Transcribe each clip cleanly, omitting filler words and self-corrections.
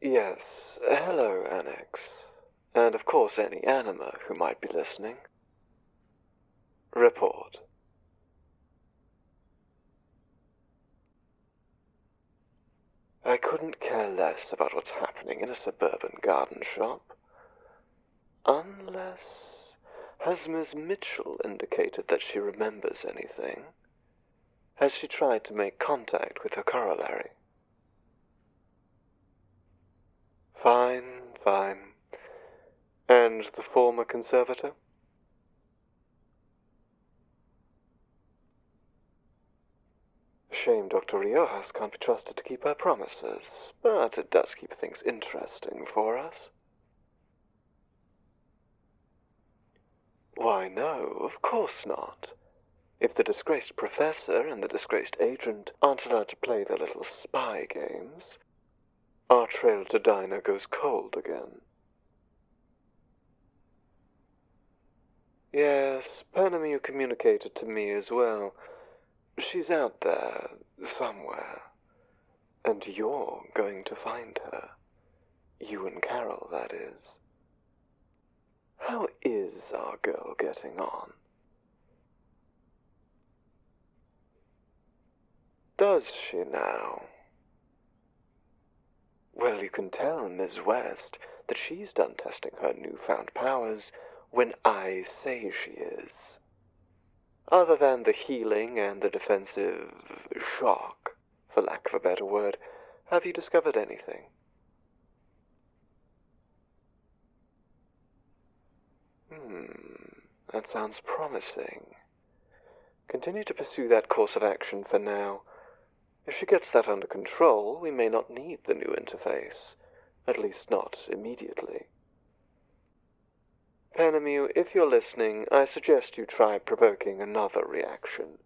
Yes, hello, Annex. And of course any anima who might be listening. Report. I couldn't care less about what's happening in a suburban garden shop. Unless... Has Miss Mitchell indicated that she remembers anything? Has she tried to make contact with her corollary? Fine. And the former conservator? Shame Dr. Riojas can't be trusted to keep her promises, but it does keep things interesting for us. Why, no, of course not. If the disgraced professor and the disgraced agent aren't allowed to play their little spy games, our trail to Dinah goes cold again. Yes, Penemue communicated to me as well. She's out there, somewhere. And you're going to find her. You and Carol, that is. How is our girl getting on? Does she now? Well, you can tell Ms. West that she's done testing her newfound powers when I say she is. Other than the healing and the defensive shock, for lack of a better word, have you discovered anything? That sounds promising. Continue to pursue that course of action for now. If she gets that under control, we may not need the new interface. At least not immediately. Penemue, if you're listening, I suggest you try provoking another reaction.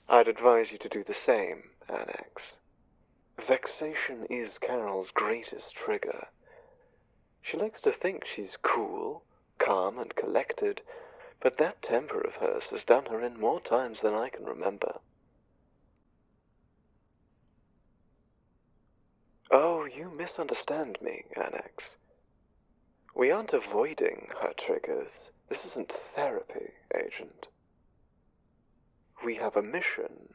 I'd advise you to do the same, Annex. Vexation is Carol's greatest trigger. She likes to think she's cool, calm, and collected, but that temper of hers has done her in more times than I can remember. Oh, you misunderstand me, Annex. We aren't avoiding her triggers. This isn't therapy, Agent. We have a mission,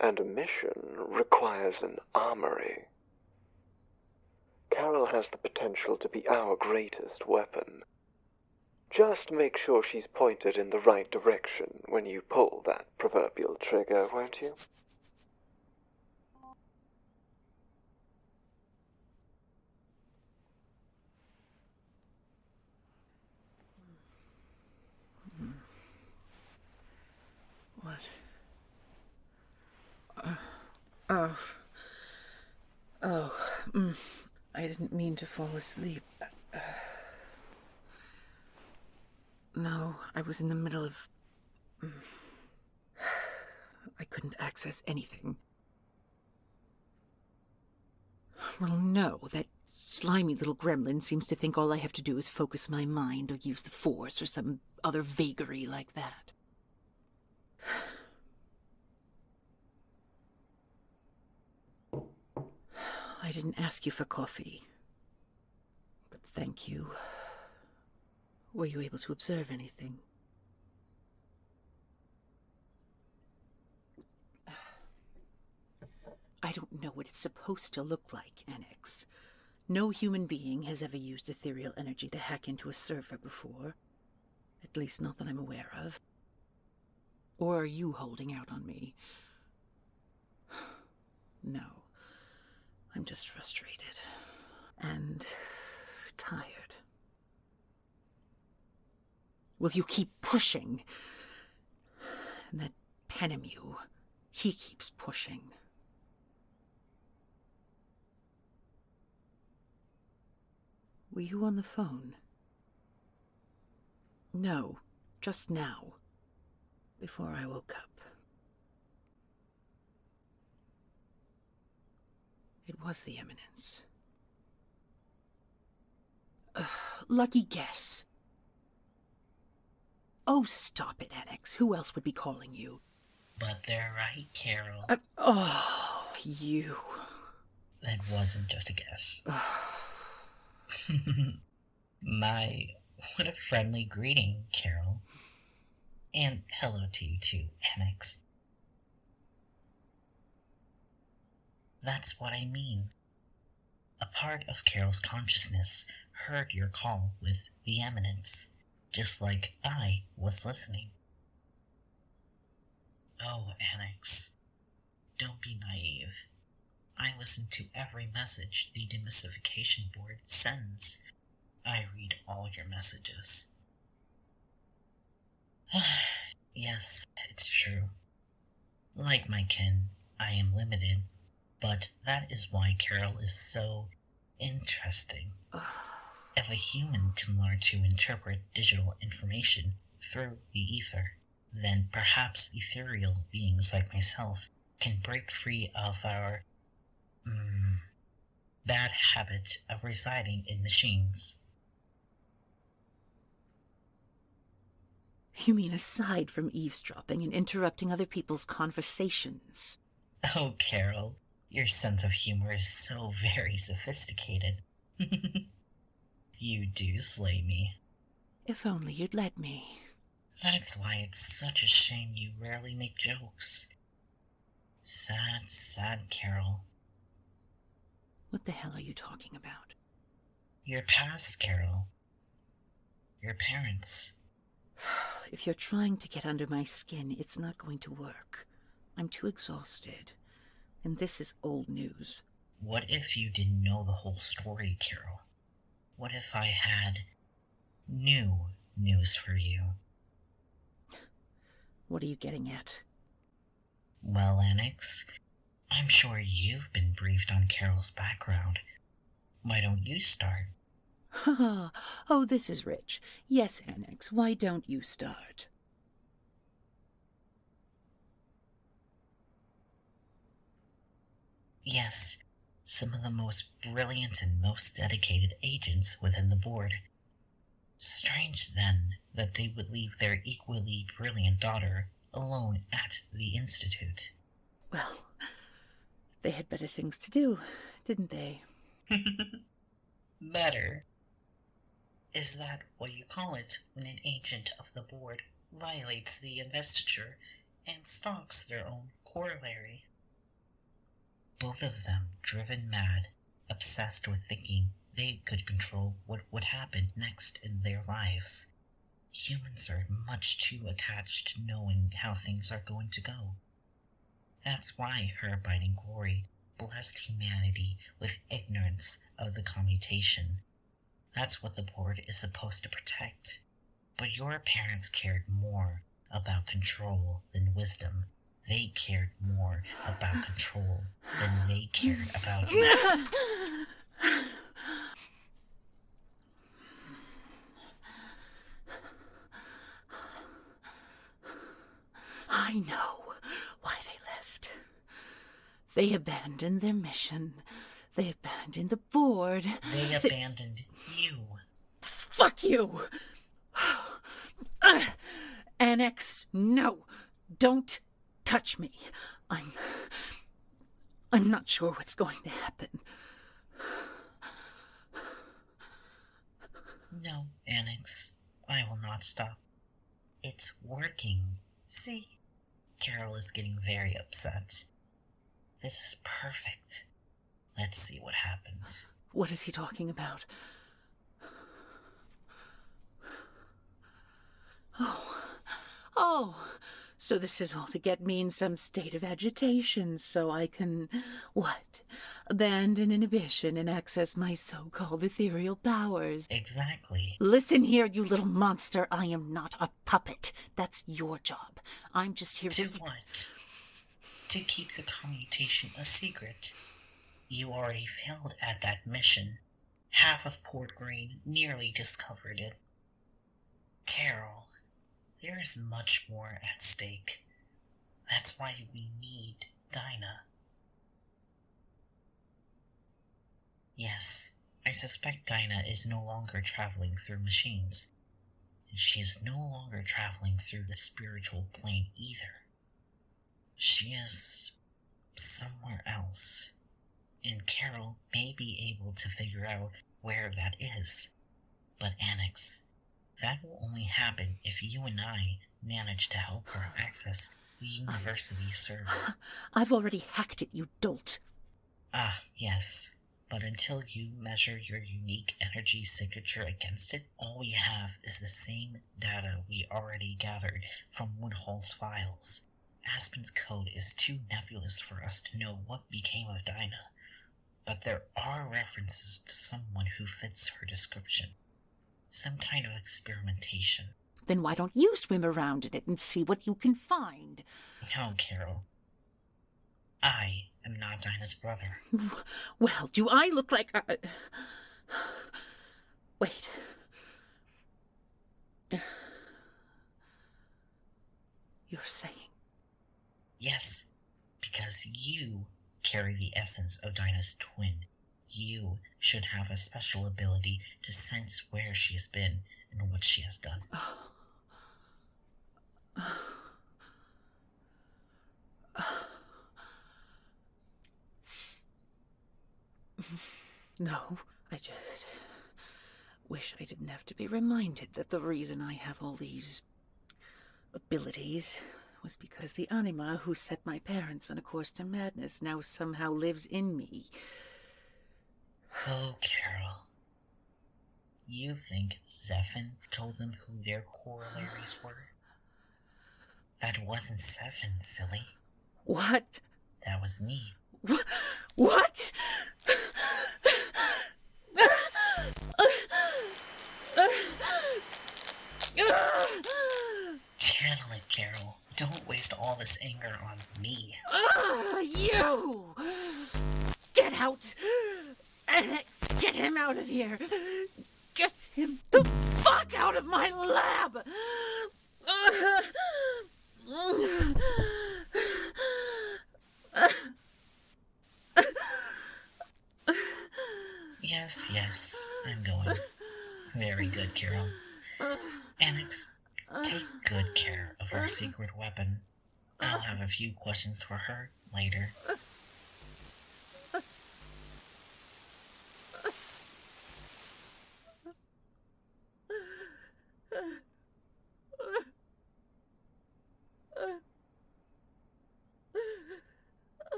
and a mission requires an armory. Carol has the potential to be our greatest weapon. Just make sure she's pointed in the right direction when you pull that proverbial trigger, won't you? What? I didn't mean to fall asleep. No, I was in the middle of... I couldn't access anything. Well, no, that slimy little gremlin seems to think all I have to do is focus my mind or use the Force or some other vagary like that. I didn't ask you for coffee, but thank you. Were you able to observe anything? I don't know what it's supposed to look like, Annex. No human being has ever used ethereal energy to hack into a server before. At least not that I'm aware of. Or are you holding out on me? No. I'm just frustrated. And tired. Will you keep pushing? And that Penemue, he keeps pushing. Were you on the phone? No, just now, before I woke up. It was the Eminence. Lucky guess. Oh, stop it, Annex. Who else would be calling you? But they're right, Carol. You. That wasn't just a guess. My, what a friendly greeting, Carol. And hello to you too, Annex. That's what I mean. A part of Carol's consciousness heard your call with the Eminence, just like I was listening. Oh, Annex, don't be naive. I listen to every message the demystification board sends. I read all your messages. Yes, it's true. Like my kin, I am limited, but that is why Carol is so interesting. If a human can learn to interpret digital information through the ether, then perhaps ethereal beings like myself can break free of our bad habit of residing in machines. You mean aside from eavesdropping and interrupting other people's conversations? Oh, Carol, your sense of humor is so very sophisticated. You do slay me. If only you'd let me. That's why it's such a shame you rarely make jokes. Sad, sad Carol. What the hell are you talking about? Your past, Carol. Your parents. If you're trying to get under my skin, it's not going to work. I'm too exhausted. And this is old news. What if you didn't know the whole story, Carol? What if I had new news for you? What are you getting at? Well, Annex, I'm sure you've been briefed on Carol's background. Why don't you start? Oh, this is rich. Yes, Annex, why don't you start? Yes, some of the most brilliant and most dedicated agents within the board. Strange, then, that they would leave their equally brilliant daughter alone at the Institute. Well, they had better things to do, didn't they? Better. Is that what you call it when an agent of the board violates the investiture and stalks their own corollary? Both of them driven mad, obsessed with thinking they could control what would happen next in their lives. Humans are much too attached to knowing how things are going to go. That's why her abiding glory blessed humanity with ignorance of the commutation. That's what the board is supposed to protect. But your parents cared more about control than wisdom. They cared more about control than they cared about you. I know why they left. They abandoned their mission. They abandoned the board. They abandoned you. Fuck you! Annex, no! Don't touch me. I'm not sure what's going to happen. No, Annex, I will not stop. It's working. See? Carol is getting very upset. This is perfect. Let's see what happens. What is he talking about? Oh, so this is all to get me in some state of agitation so I can, what, abandon inhibition and access my so-called ethereal powers. Exactly. Listen here, you little monster. I am not a puppet. That's your job. I'm just here To what? To keep the commutation a secret. You already failed at that mission. Half of Port Green nearly discovered it. Carol, there is much more at stake. That's why we need Dinah. Yes, I suspect Dinah is no longer traveling through machines. and she is no longer traveling through the spiritual plane either. She is somewhere else, and Carol may be able to figure out where that is. But Annex, that will only happen if you and I manage to help her access the university server. I've already hacked it, you dolt. Ah, yes. But until you measure your unique energy signature against it, all we have is the same data we already gathered from Woodhull's files. Aspen's code is too nebulous for us to know what became of Dinah, but there are references to someone who fits her description. Some kind of experimentation. Then why don't you swim around in it and see what you can find? No, Carol. I am not Dinah's brother. Well, do I look like Wait. You're saying... Yes, because you carry the essence of Dinah's twin. You should have a special ability to sense where she has been and what she has done. No, I just wish I didn't have to be reminded that the reason I have all these abilities was because the anima who set my parents on a course to madness now somehow lives in me. Oh, Carol. You think Zephin told them who their corollaries were? That wasn't Zephin, silly. What? That was me. What? Channel it, Carol. Don't waste all this anger on me. You! Get out! Annex, get him out of here! Get him the fuck out of my lab! Yes, I'm going. Very good, Carol. Annex, take good care of our secret weapon. I'll have a few questions for her later.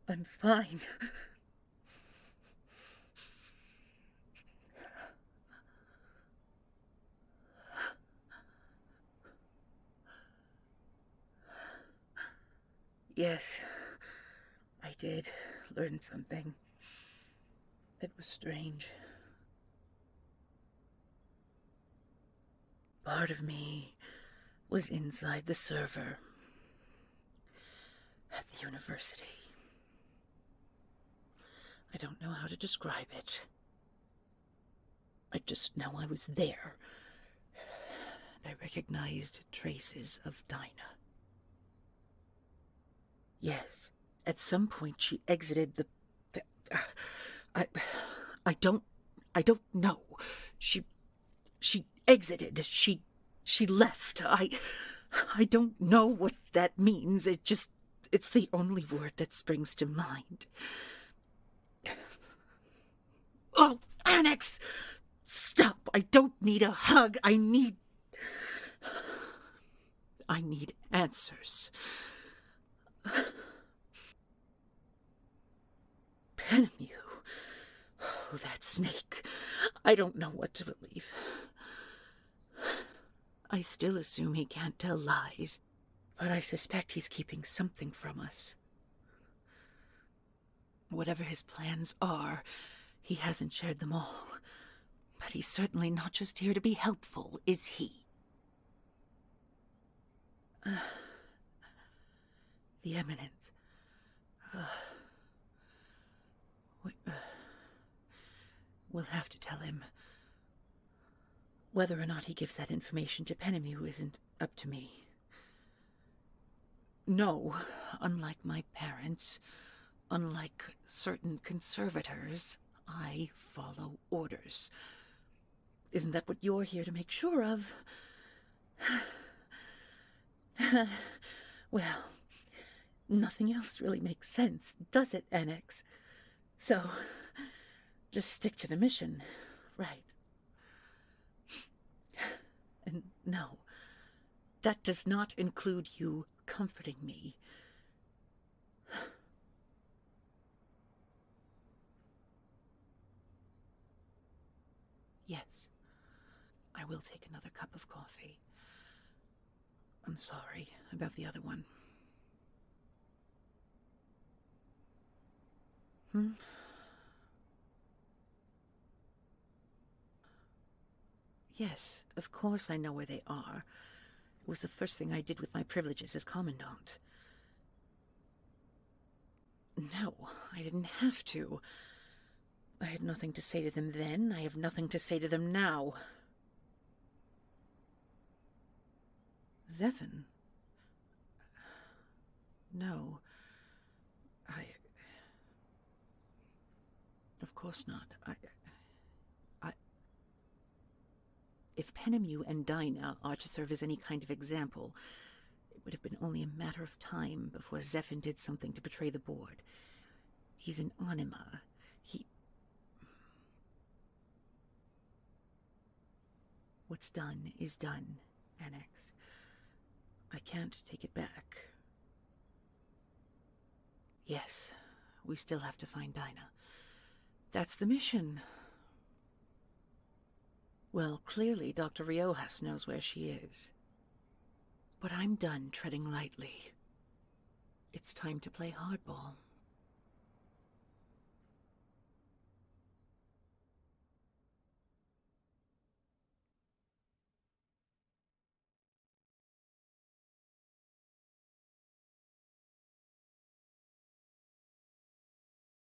I'm fine. Yes, I did learn something. It was strange. Part of me was inside the server at the university. I don't know how to describe it. I just know I was there. And I recognized traces of Dinah. Yes, at some point she exited I don't know. She exited. She left. I don't know what that means. It's the only word that springs to mind. Oh, Annex! Stop! I don't need a hug. I need answers. Penemue. Oh, that snake. I don't know what to believe. I still assume he can't tell lies, but I suspect he's keeping something from us. Whatever his plans are, he hasn't shared them all. But he's certainly not just here to be helpful, is he? The Eminence. We'll have to tell him. Whether or not he gives that information to Penemue isn't up to me. No, unlike my parents, unlike certain conservators, I follow orders. Isn't that what you're here to make sure of? Well, nothing else really makes sense, does it, Annex? So, just stick to the mission, right? And no, that does not include you comforting me. Yes, I will take another cup of coffee. I'm sorry about the other one. Yes, of course I know where they are. It was the first thing I did with my privileges as commandant. No, I didn't have to. I had nothing to say to them then. I have nothing to say to them now. Zephyr? No. Of course not. If Penemue and Dinah are to serve as any kind of example, it would have been only a matter of time before Zephyr did something to betray the board. He's an anima. What's done is done, Annex. I can't take it back. Yes, we still have to find Dinah. That's the mission. Well, clearly Dr. Riojas knows where she is. But I'm done treading lightly. It's time to play hardball.